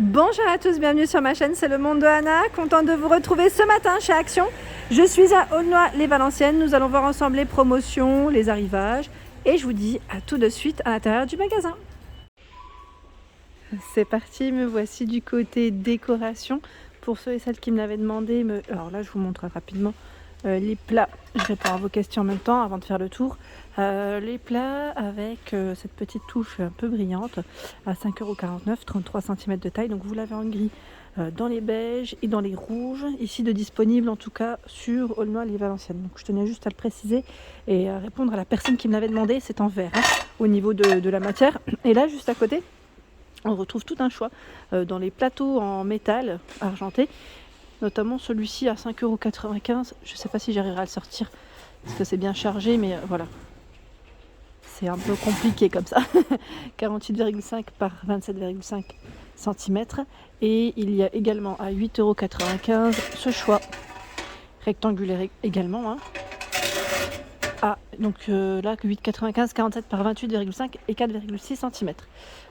Bonjour à tous, bienvenue sur ma chaîne, c'est le monde de Anna. Contente de vous retrouver ce matin chez Action. Je suis à Aulnoy-les-Valenciennes. Nous allons voir ensemble les promotions, les arrivages. Et je vous dis à tout de suite à l'intérieur du magasin. C'est parti, me voici du côté décoration. Pour ceux et celles qui me l'avaient demandé, alors là je vous montre rapidement les plats. Je réponds à vos questions en même temps avant de faire le tour. Les plats avec cette petite touche un peu brillante à 5,49 €, 33 cm de taille. Donc vous l'avez en gris, dans les beiges et dans les rouges. Ici de disponible en tout cas sur Aulnoy-les-Valenciennes. Donc je tenais juste à le préciser et à répondre à la personne qui me l'avait demandé. C'est en vert au niveau de la matière. Et là juste à côté, on retrouve tout un choix dans les plateaux en métal argenté, notamment celui-ci à 5,95 €. Je ne sais pas si j'arriverai à le sortir parce que c'est bien chargé, mais voilà. C'est un peu compliqué comme ça. 48,5 par 27,5 cm. Et il y a également à 8,95 € ce choix rectangulaire également. Donc là, 8,95, 47 par 28,5 et 4,6 cm.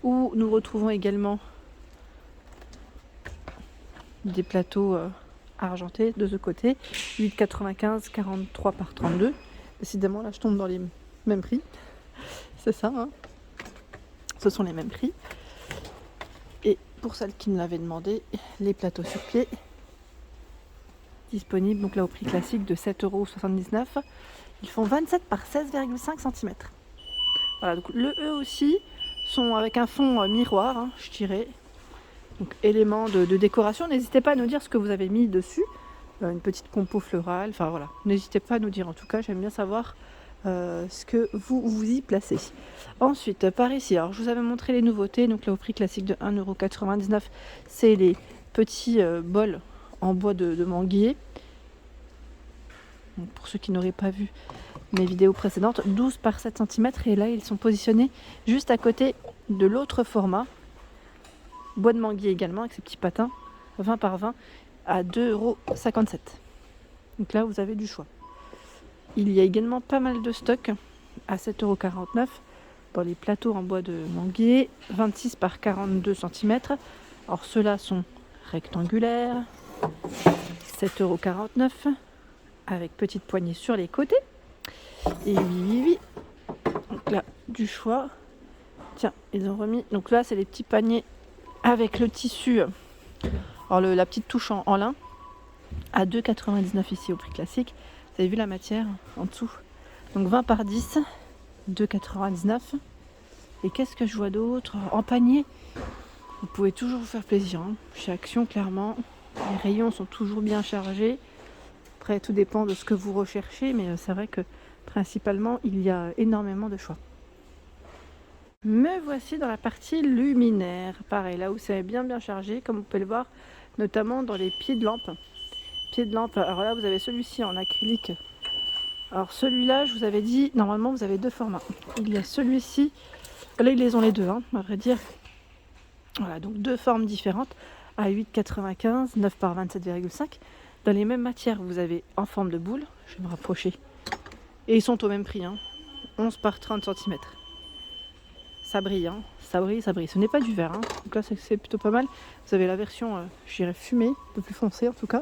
Où nous retrouvons également des plateaux argentés de ce côté. 8,95, 43 par 32. Décidément, là, je tombe dans les mêmes prix. C'est ça, ce sont les mêmes prix. Et pour celles qui me l'avaient demandé, les plateaux sur pied disponibles, donc là au prix classique de 7,79 €. Ils font 27 par 16,5 cm. Voilà, donc eux aussi sont avec un fond miroir, je dirais. Donc éléments de décoration. N'hésitez pas à nous dire ce que vous avez mis dessus. Une petite compo florale, enfin voilà. N'hésitez pas à nous dire, en tout cas j'aime bien savoir ce que vous y placez. Ensuite, par ici, alors je vous avais montré les nouveautés. Donc là au prix classique de 1,99 €, c'est les petits bols en bois de manguier. Donc, pour ceux qui n'auraient pas vu mes vidéos précédentes, 12 par 7 cm. Et là ils sont positionnés juste à côté de l'autre format, bois de manguier également, avec ces petits patins, 20 par 20 à 2,57 €. Donc là vous avez du choix. Il y a également pas mal de stock à 7,49 € dans les plateaux en bois de manguier, 26 par 42 cm. Alors ceux-là sont rectangulaires, 7,49 € avec petite poignée sur les côtés. Et oui. Donc là, du choix. Tiens, ils ont remis. Donc là, c'est les petits paniers avec le tissu. Alors la petite touche en lin à 2,99 € ici au prix classique. Vous avez vu la matière en dessous. Donc 20 par 10, 2,99 €. Et qu'est-ce que je vois d'autre en panier? Vous pouvez toujours vous faire plaisir. Chez Action, clairement, les rayons sont toujours bien chargés. Après, tout dépend de ce que vous recherchez, mais c'est vrai que principalement, il y a énormément de choix. Me voici dans la partie luminaire. Pareil, là où c'est bien chargé, comme vous pouvez le voir, notamment dans les pieds de lampe. Alors là vous avez celui-ci en acrylique. Alors celui-là, je vous avais dit, normalement vous avez deux formats. Il y a celui-ci, là ils les ont les deux, à vrai dire. Voilà, donc deux formes différentes à 8,95, 9 par 27,5. Dans les mêmes matières, vous avez en forme de boule. Je vais me rapprocher. Et ils sont au même prix, 11 par 30 cm. Ça brille, ça brille. Ce n'est pas du verre, donc là c'est plutôt pas mal. Vous avez la version, je dirais fumée, un peu plus foncée en tout cas.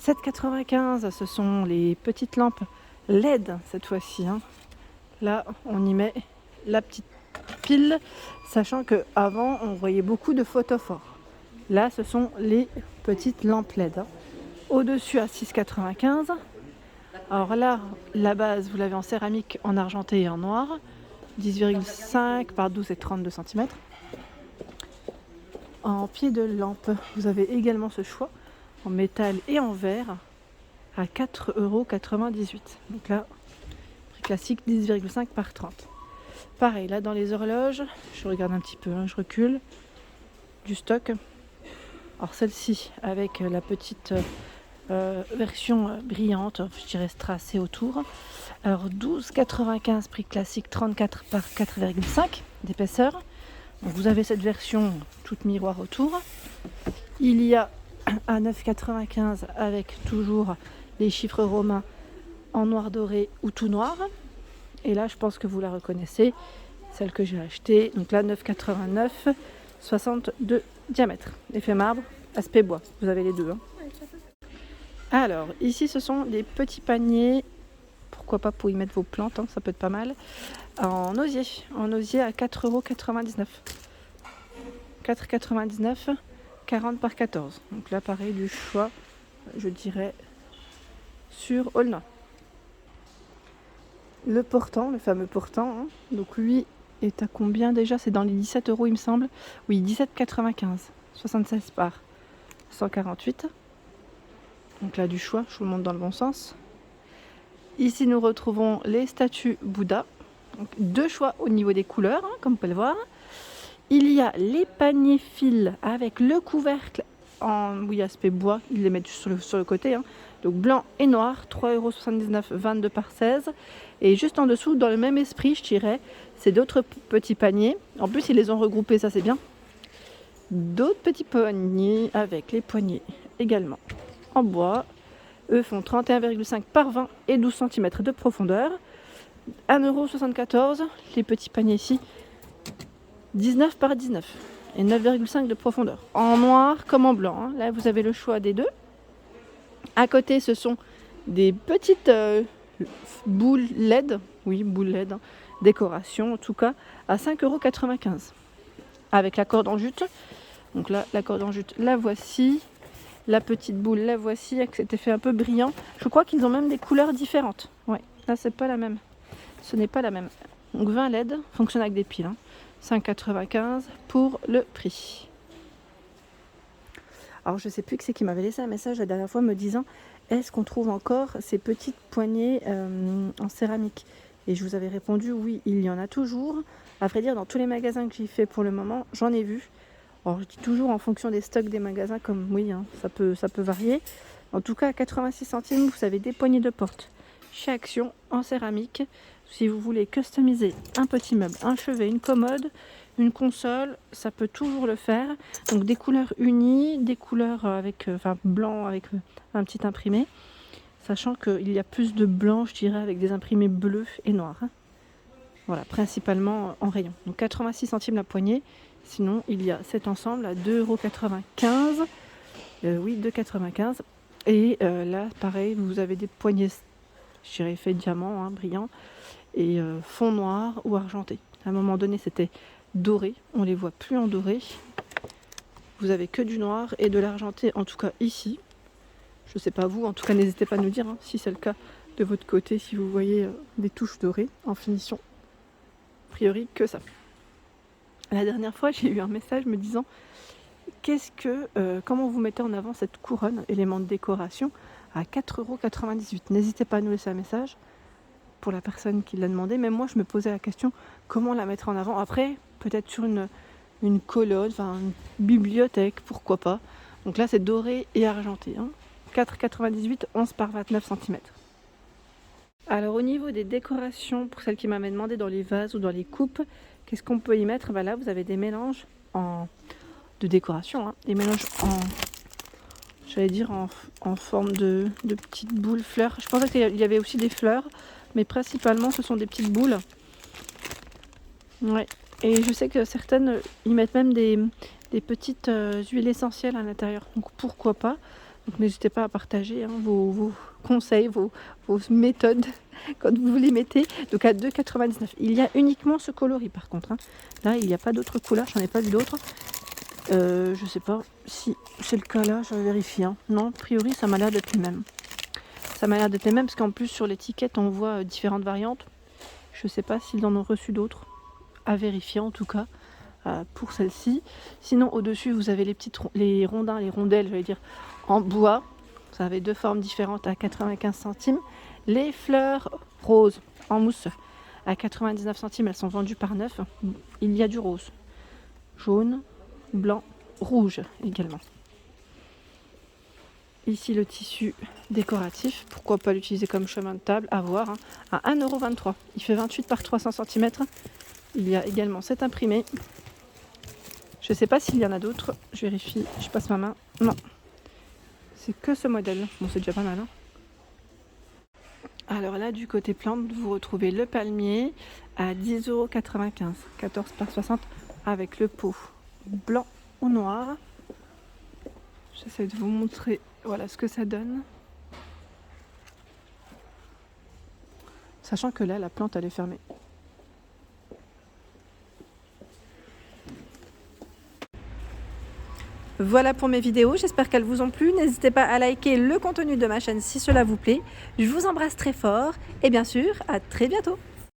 7,95 €, ce sont les petites lampes LED cette fois-ci. Là, on y met la petite pile, sachant qu'avant, on voyait beaucoup de photophores. Là, ce sont les petites lampes LED. Au-dessus, à 6,95 €. Alors là, la base, vous l'avez en céramique, en argenté et en noir. 10,5 par 12 et 32 cm. En pied de lampe, vous avez également ce choix en métal et en verre à 4,98 €. Donc là, prix classique 10,5 par 30. Pareil, là dans les horloges, je regarde un petit peu, je recule, du stock. Alors celle-ci avec la petite version brillante, je dirais strassée autour. Alors 12,95 prix classique, 34 par 4,5 d'épaisseur. Donc vous avez cette version toute miroir autour. Il y a à 9,95 avec toujours les chiffres romains en noir doré ou tout noir. Et là, je pense que vous la reconnaissez, celle que j'ai achetée. Donc là, 9,89. 60 de diamètre. Effet marbre, aspect bois. Vous avez les deux. Hein. Alors, ici, ce sont des petits paniers. Pourquoi pas pour y mettre vos plantes, hein, ça peut être pas mal. En osier à 4,99 €. 4,99 €, 40 par 14. Donc là, pareil, du choix, je dirais, sur Aulnoy. Le portant, le fameux portant, hein, donc lui est à combien déjà? C'est dans les 17 € il me semble. Oui, 17,95 €, 76 par 148. Donc là, du choix, je vous le montre dans le bon sens. Ici, nous retrouvons les statues Bouddha. Donc, deux choix au niveau des couleurs, hein, comme vous pouvez le voir. Il y a les paniers fils avec le couvercle en aspect bois. Ils les mettent sur le côté. Hein. Donc blanc et noir, 3,79 €, 22 par 16. Et juste en dessous, dans le même esprit, je dirais, c'est d'autres petits paniers. En plus, ils les ont regroupés, ça c'est bien. D'autres petits paniers avec les poignées également en bois. Eux font 31,5 par 20 et 12 cm de profondeur. 1,74 €. Les petits paniers ici, 19 par 19 et 9,5 de profondeur. En noir comme en blanc. Hein. Là, vous avez le choix des deux. À côté, ce sont des petites boules LED. Oui, boules LED. Hein. Décoration, en tout cas, à 5,95 €. Avec la corde en jute. Donc là, la corde en jute, la voici. La petite boule, la voici, avec cet effet un peu brillant. Je crois qu'ils ont même des couleurs différentes. Ouais, là, c'est pas la même. Ce n'est pas la même. Donc 20 LED, fonctionne avec des piles. Hein. 5,95 € pour le prix. Alors je sais plus qui c'est qui m'avait laissé un message la dernière fois me disant est-ce qu'on trouve encore ces petites poignées en céramique? Et je vous avais répondu oui, il y en a toujours. À vrai dire, dans tous les magasins que j'ai fait pour le moment, j'en ai vu. Alors je dis toujours en fonction des stocks des magasins, comme oui, hein, ça peut varier. En tout cas, à 86 centimes, vous avez des poignées de porte chez Action en céramique. Si vous voulez customiser un petit meuble, un chevet, une commode, une console, ça peut toujours le faire. Donc des couleurs unies, des couleurs avec blanc avec un petit imprimé. Sachant qu'il y a plus de blanc, je dirais, avec des imprimés bleus et noirs. Hein. Voilà, principalement en rayon. Donc 86 centimes la poignée. Sinon, il y a cet ensemble à 2,95 €. Oui, 2,95 €. Et là, pareil, vous avez des poignées, je dirais, fait diamant, hein, brillant, et fond noir ou argenté. À un moment donné, c'était doré. On les voit plus en doré. Vous avez que du noir et de l'argenté, en tout cas ici. Je sais pas vous, en tout cas, n'hésitez pas à nous dire hein, si c'est le cas de votre côté, si vous voyez des touches dorées en finition. A priori, que ça. La dernière fois, j'ai eu un message me disant comment vous mettez en avant cette couronne, élément de décoration, à 4,98 €. N'hésitez pas à nous laisser un message pour la personne qui l'a demandé. Même moi, je me posais la question, comment la mettre en avant? Après, peut-être sur une colonne, une bibliothèque, pourquoi pas. Donc là, c'est doré et argenté. Hein. 4,98 €, 11 par 29 cm. Alors au niveau des décorations, pour celles qui m'avaient demandé dans les vases ou dans les coupes, qu'est-ce qu'on peut y mettre? Là, vous avez des mélanges de décoration, hein, des mélanges en forme de petites boules fleurs. Je pensais qu'il y avait aussi des fleurs, mais principalement ce sont des petites boules. Ouais. Et je sais que certaines y mettent même des petites huiles essentielles à l'intérieur. Donc pourquoi pas? Donc n'hésitez pas à partager hein, vos conseils, vos méthodes quand vous les mettez. Donc à 2,99 €. Il y a uniquement ce coloris par contre. Hein. Là, il n'y a pas d'autres couleurs, j'en ai pas vu d'autres. Je sais pas si c'est le cas là, je vais vérifier. Hein. Non, a priori, ça m'a l'air d'être les mêmes. Ça m'a l'air d'être les mêmes parce qu'en plus sur l'étiquette, on voit différentes variantes. Je sais pas s'ils en ont reçu d'autres. À vérifier en tout cas pour celle-ci. Sinon, au-dessus, vous avez les rondins, les rondelles, j'allais dire, en bois. Vous avez deux formes différentes à 95 centimes. Les fleurs roses en mousse à 99 centimes, elles sont vendues par 9. Il y a du rose, jaune, blanc, rouge également. Ici le tissu décoratif, pourquoi pas l'utiliser comme chemin de table, à voir, hein, à 1,23 €. Il fait 28 par 300 cm. Il y a également cet imprimé. Je ne sais pas s'il y en a d'autres, je vérifie, je passe ma main. Non, c'est que ce modèle. Bon, c'est déjà pas mal. Hein. Alors là, du côté plante, vous retrouvez le palmier à 10,95 €, 14 par 60 avec le pot blanc ou noir. J'essaie de vous montrer voilà ce que ça donne. Sachant que là, la plante, elle est fermée. Voilà pour mes vidéos, j'espère qu'elles vous ont plu. N'hésitez pas à liker le contenu de ma chaîne si cela vous plaît. Je vous embrasse très fort et bien sûr, à très bientôt.